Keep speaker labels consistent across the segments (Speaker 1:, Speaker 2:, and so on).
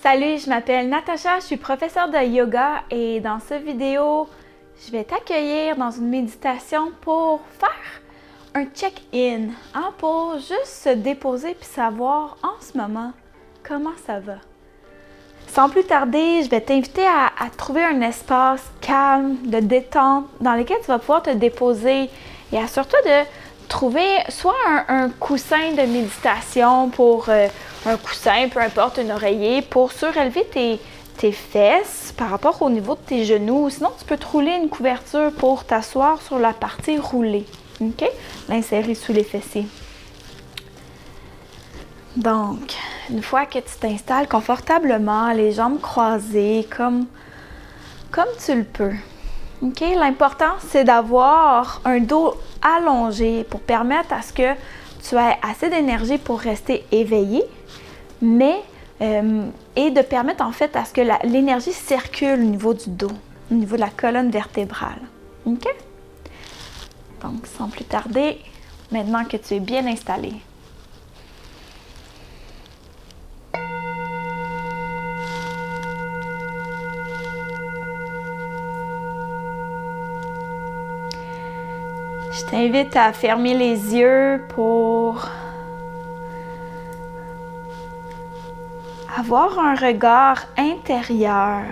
Speaker 1: Salut, je m'appelle Natacha, je suis professeure de yoga et dans cette vidéo, je vais t'accueillir dans une méditation pour faire un check-in, pour juste se déposer puis savoir en ce moment comment ça va. Sans plus tarder, je vais t'inviter à trouver un espace calme, de détente, dans lequel tu vas pouvoir te déposer et assure-toi de trouver soit un coussin de méditation pour un coussin, peu importe, un oreiller, pour surélever tes fesses par rapport au niveau de tes genoux. Sinon, tu peux te rouler une couverture pour t'asseoir sur la partie roulée. OK? L'insérer sous les fessiers. Donc, une fois que tu t'installes confortablement, les jambes croisées, comme tu le peux. OK? L'important, c'est d'avoir un dos allongé pour permettre à ce que tu aies assez d'énergie pour rester éveillé, et de permettre en fait à ce que l'énergie circule au niveau du dos, au niveau de la colonne vertébrale. OK? Donc, sans plus tarder, maintenant que tu es bien installé, je t'invite à fermer les yeux pour avoir un regard intérieur.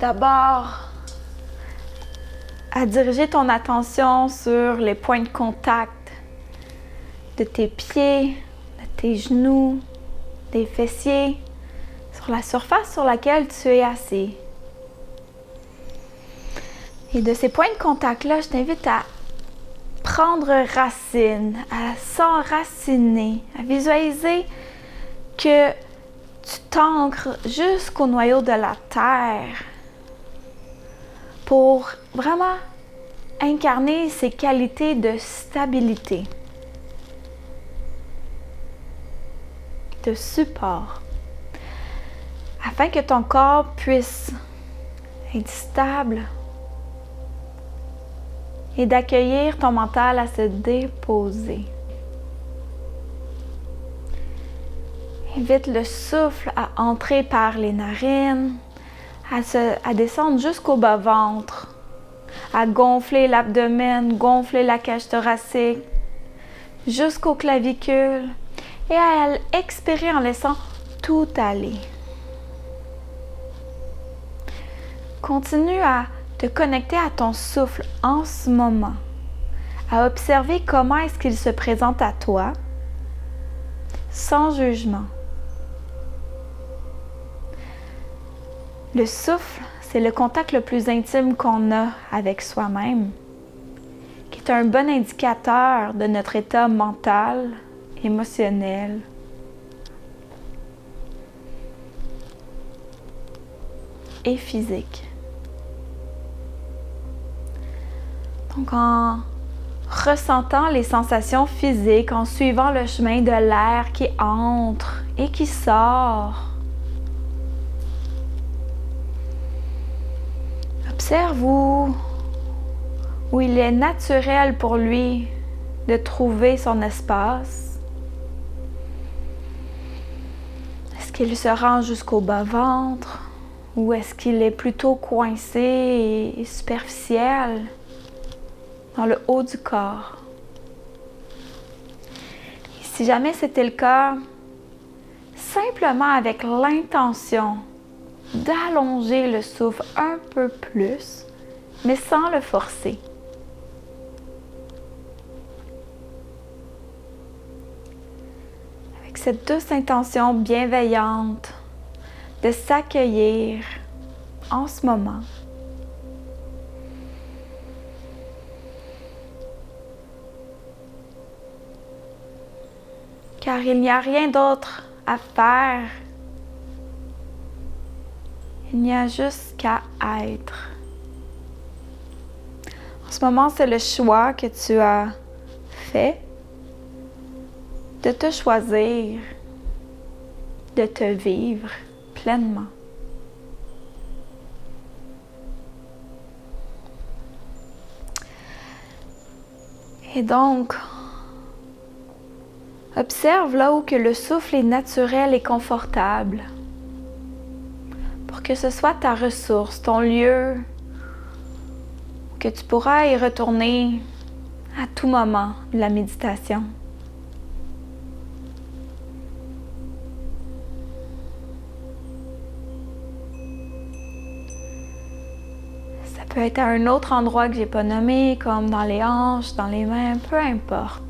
Speaker 1: D'abord, à diriger ton attention sur les points de contact de tes pieds, de tes genoux, des fessiers, sur la surface sur laquelle tu es assis. Et de ces points de contact-là, je t'invite à prendre racine, à s'enraciner, à visualiser que tu t'ancres jusqu'au noyau de la terre pour vraiment incarner ces qualités de stabilité, de support, afin que ton corps puisse être stable et d'accueillir ton mental à se déposer. Invite le souffle à entrer par les narines, à descendre jusqu'au bas-ventre, à gonfler l'abdomen, gonfler la cage thoracique, jusqu'aux clavicules et à expirer en laissant tout aller. Continue à te connecter à ton souffle en ce moment, à observer comment est-ce qu'il se présente à toi, sans jugement. Le souffle, c'est le contact le plus intime qu'on a avec soi-même, qui est un bon indicateur de notre état mental, émotionnel. Et physique. Donc, en ressentant les sensations physiques, en suivant le chemin de l'air qui entre et qui sort, observe où il est naturel pour lui de trouver son espace. Est-ce qu'il se rend jusqu'au bas-ventre ou est-ce qu'il est plutôt coincé et superficiel dans le haut du corps? Et si jamais c'était le cas, simplement avec l'intention d'allonger le souffle un peu plus, mais sans le forcer. Avec cette douce intention bienveillante de s'accueillir en ce moment. Car il n'y a rien d'autre à faire. Il n'y a juste qu'à être. En ce moment, c'est le choix que tu as fait de te choisir, de te vivre pleinement. Et donc, Observe là où que le souffle est naturel et confortable. Pour que ce soit ta ressource, ton lieu, que tu pourras y retourner à tout moment de la méditation. Ça peut être à un autre endroit que j'ai pas nommé, comme dans les hanches, dans les mains, peu importe.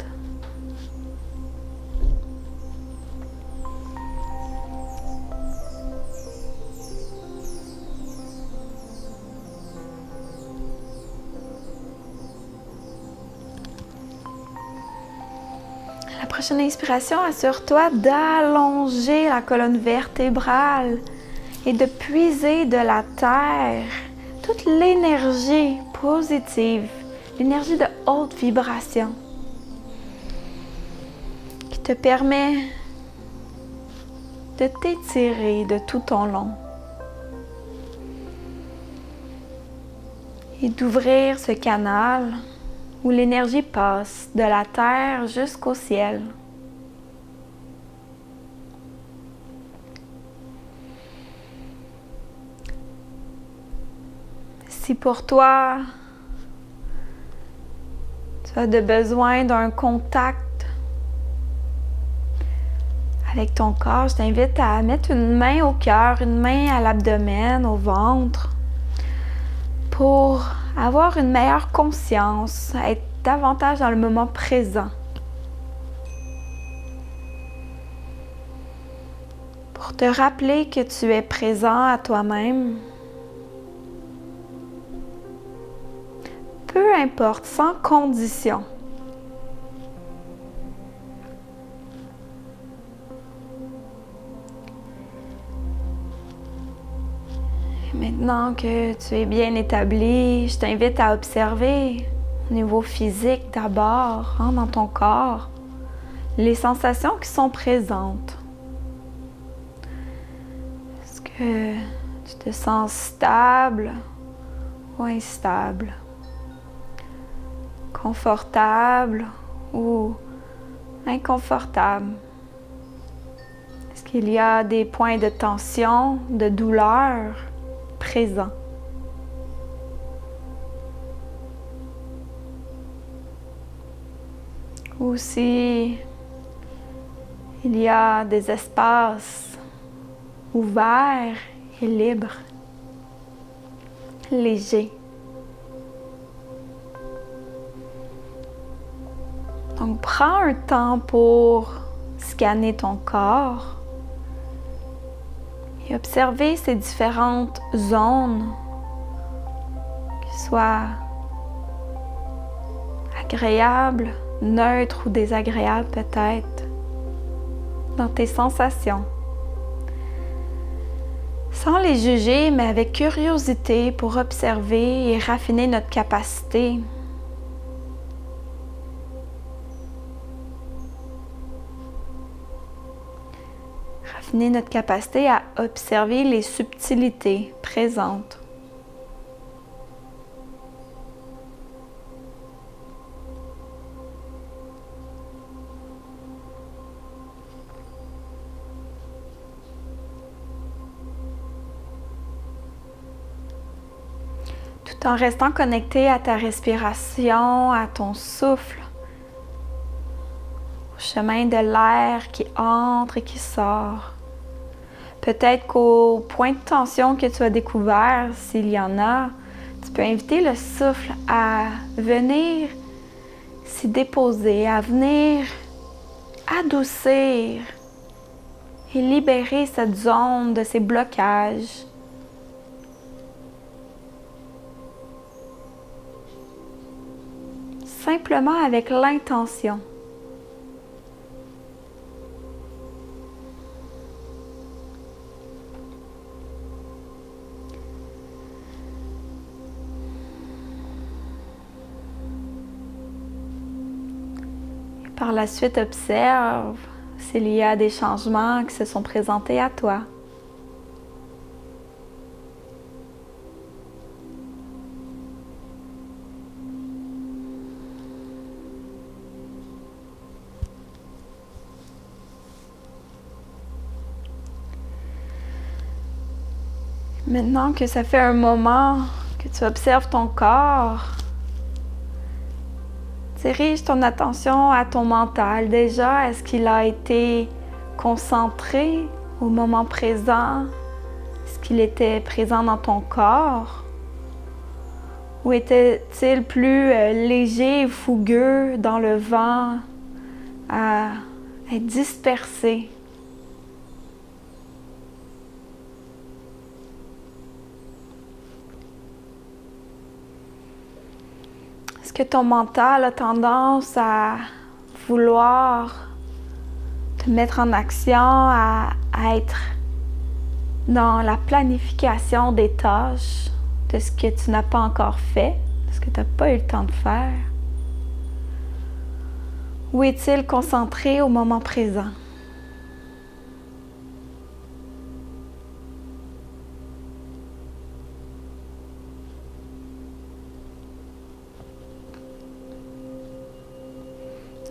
Speaker 1: La prochaine inspiration, assure-toi d'allonger la colonne vertébrale et de puiser de la terre toute l'énergie positive, l'énergie de haute vibration qui te permet de t'étirer de tout ton long et d'ouvrir ce canal où l'énergie passe de la terre jusqu'au ciel. Si pour toi, tu as besoin d'un contact avec ton corps, je t'invite à mettre une main au cœur, une main à l'abdomen, au ventre, pour avoir une meilleure conscience, être davantage dans le moment présent. Pour te rappeler que tu es présent à toi-même. Peu importe, sans condition. Maintenant que tu es bien établi, je t'invite à observer au niveau physique d'abord, dans ton corps, les sensations qui sont présentes. Est-ce que tu te sens stable ou instable? Confortable ou inconfortable? Est-ce qu'il y a des points de tension, de douleur présents? Ou si il y a des espaces ouverts et libres, légers. Donc, prends un temps pour scanner ton corps et observer ces différentes zones, qui soient agréables, neutres ou désagréables peut-être, dans tes sensations. Sans les juger, mais avec curiosité pour observer et raffiner notre capacité. Raffiner notre capacité à observer les subtilités présentes. Tout en restant connecté à ta respiration, à ton souffle, au chemin de l'air qui entre et qui sort. Peut-être qu'au point de tension que tu as découvert, s'il y en a, tu peux inviter le souffle à venir s'y déposer, à venir adoucir et libérer cette zone de ces blocages. Simplement avec l'intention. Par la suite, observe s'il y a des changements qui se sont présentés à toi. Maintenant que ça fait un moment que tu observes ton corps, dirige ton attention à ton mental. Déjà, est-ce qu'il a été concentré au moment présent? Est-ce qu'il était présent dans ton corps? Ou était-il plus léger et fougueux dans le vent, à être dispersé? Est-ce que ton mental a tendance à vouloir te mettre en action, à être dans la planification des tâches, de ce que tu n'as pas encore fait, de ce que tu n'as pas eu le temps de faire? Ou est-il concentré au moment présent?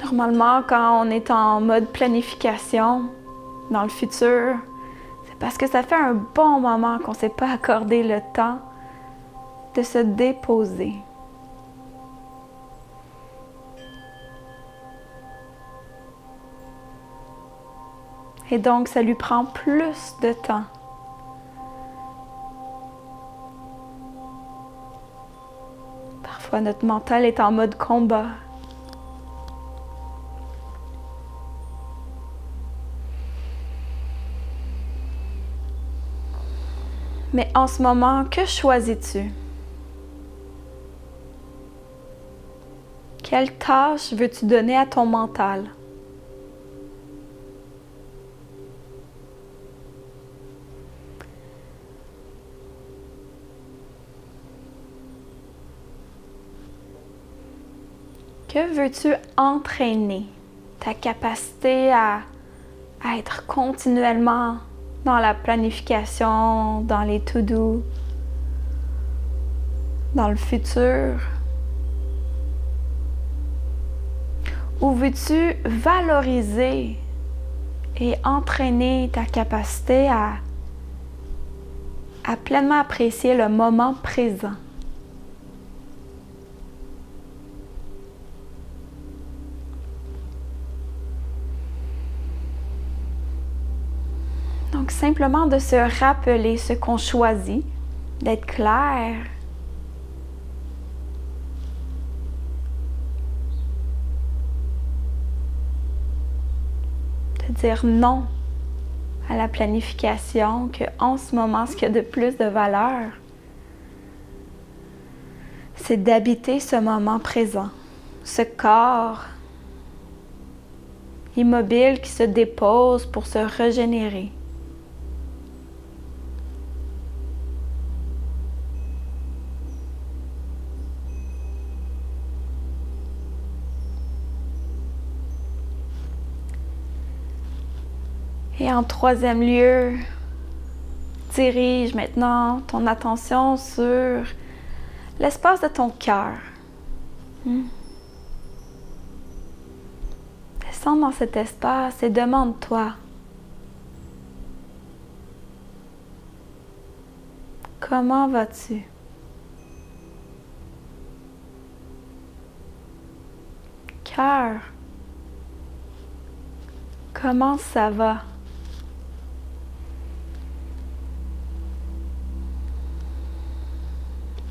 Speaker 1: Normalement, quand on est en mode planification dans le futur, c'est parce que ça fait un bon moment qu'on ne s'est pas accordé le temps de se déposer. Et donc, ça lui prend plus de temps. Parfois, notre mental est en mode combat. Mais en ce moment, que choisis-tu? Quelle tâche veux-tu donner à ton mental? Que veux-tu entraîner? Ta capacité à être continuellement dans la planification, dans les to-do, dans le futur? Ou veux-tu valoriser et entraîner ta capacité à pleinement apprécier le moment présent? Donc, simplement de se rappeler ce qu'on choisit, d'être clair. De dire non à la planification, qu'en ce moment, ce qui a de plus de valeur, c'est d'habiter ce moment présent, ce corps immobile qui se dépose pour se régénérer. Et en troisième lieu, dirige maintenant ton attention sur l'espace de ton cœur. Descends dans cet espace et demande-toi: comment vas-tu? Cœur, comment ça va?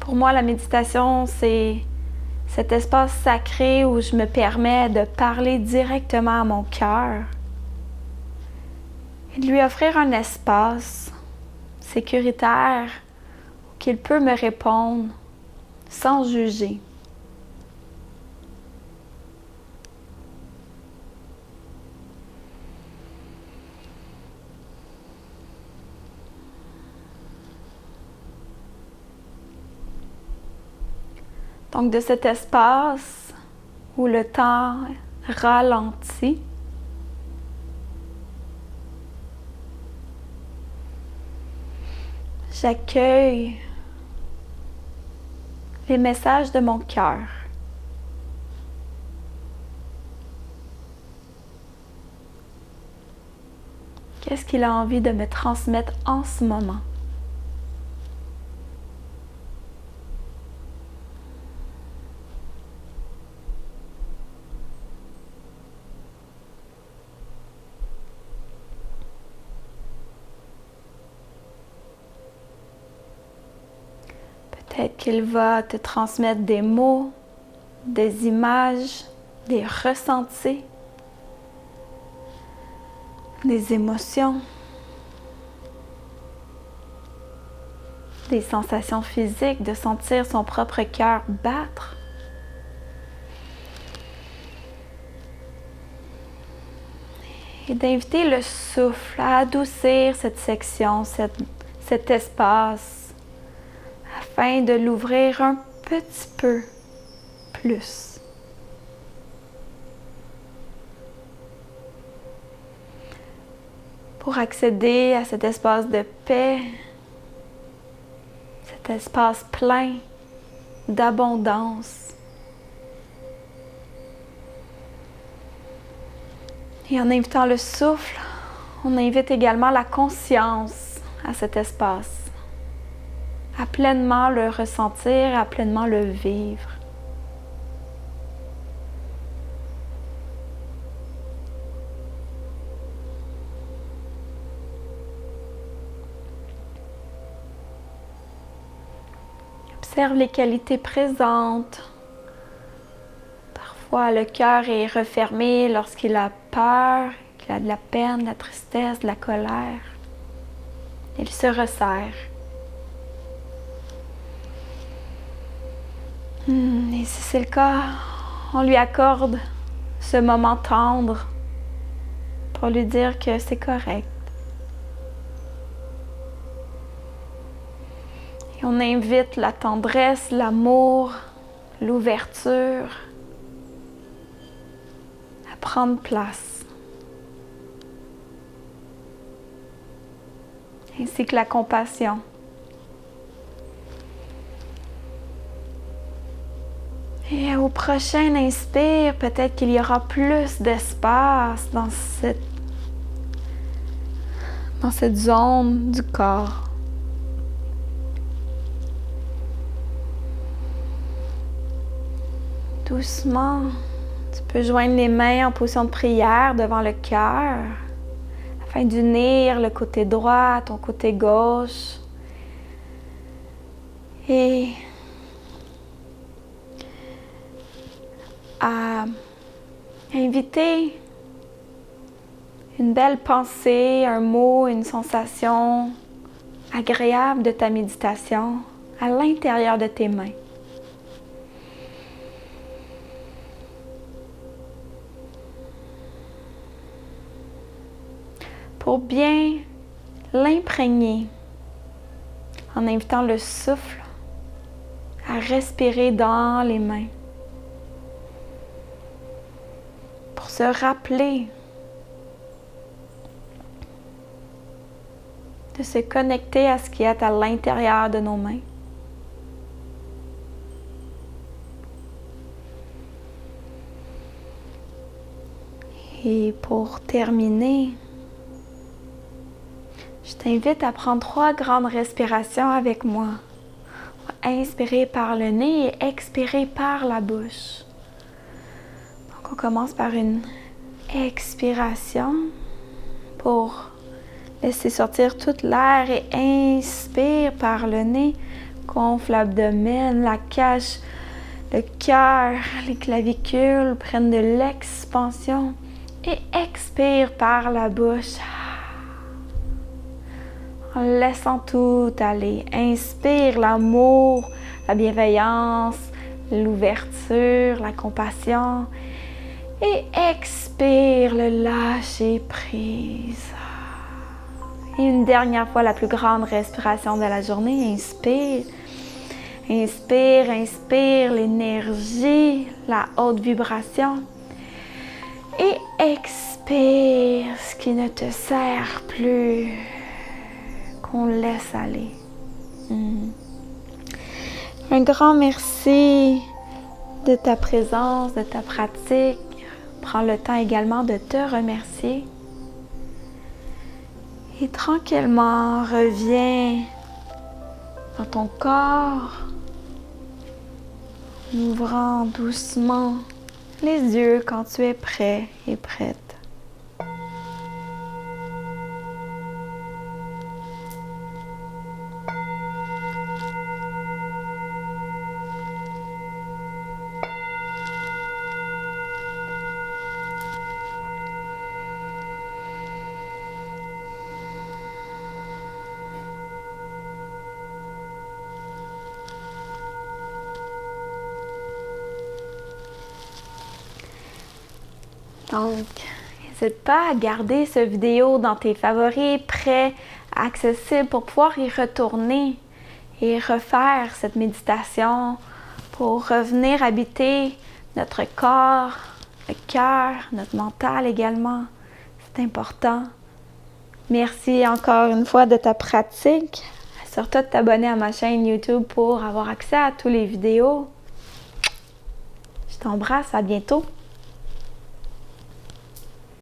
Speaker 1: Pour moi, la méditation, c'est cet espace sacré où je me permets de parler directement à mon cœur et de lui offrir un espace sécuritaire où qu'il peut me répondre sans juger. Donc, de cet espace où le temps ralentit, j'accueille les messages de mon cœur. Qu'est-ce qu'il a envie de me transmettre en ce moment? Peut-être qu'il va te transmettre des mots, des images, des ressentis, des émotions, des sensations physiques, de sentir son propre cœur battre. Et d'inviter le souffle à adoucir cette section, cet espace, afin de l'ouvrir un petit peu plus. Pour accéder à cet espace de paix, cet espace plein d'abondance. Et en invitant le souffle, on invite également la conscience à cet espace, à pleinement le ressentir, à pleinement le vivre. Observe les qualités présentes. Parfois, le cœur est refermé lorsqu'il a peur, qu'il a de la peine, de la tristesse, de la colère. Il se resserre. Et si c'est le cas, on lui accorde ce moment tendre pour lui dire que c'est correct. Et on invite la tendresse, l'amour, l'ouverture à prendre place. Ainsi que la compassion. Et au prochain inspire, peut-être qu'il y aura plus d'espace dans cette zone du corps. Doucement, tu peux joindre les mains en position de prière devant le cœur afin d'unir le côté droit à ton côté gauche. Et à inviter une belle pensée, un mot, une sensation agréable de ta méditation à l'intérieur de tes mains. Pour bien l'imprégner, en invitant le souffle à respirer dans les mains. Pour se rappeler de se connecter à ce qui est à l'intérieur de nos mains. Et pour terminer, je t'invite à prendre 3 grandes respirations avec moi. Inspirer par le nez et expirer par la bouche. Donc on commence par une expiration pour laisser sortir toute l'air et inspire par le nez. Gonfle l'abdomen, la cage, le cœur, les clavicules prennent de l'expansion et expire par la bouche. En laissant tout aller. Inspire l'amour, la bienveillance, l'ouverture, la compassion. Et expire le lâcher prise. Et une dernière fois, la plus grande respiration de la journée. Inspire. Inspire, inspire l'énergie, la haute vibration. Et expire ce qui ne te sert plus. On laisse aller. Un grand merci de ta présence, de ta pratique. Prends le temps également de te remercier. Et tranquillement, reviens dans ton corps, en ouvrant doucement les yeux quand tu es prêt et prête. Donc, n'hésite pas à garder cette vidéo dans tes favoris, prêt, accessible pour pouvoir y retourner et refaire cette méditation pour revenir habiter notre corps, le cœur, notre mental également. C'est important. Merci encore une fois de ta pratique. Assure-toi de t'abonner à ma chaîne YouTube pour avoir accès à toutes les vidéos. Je t'embrasse, à bientôt.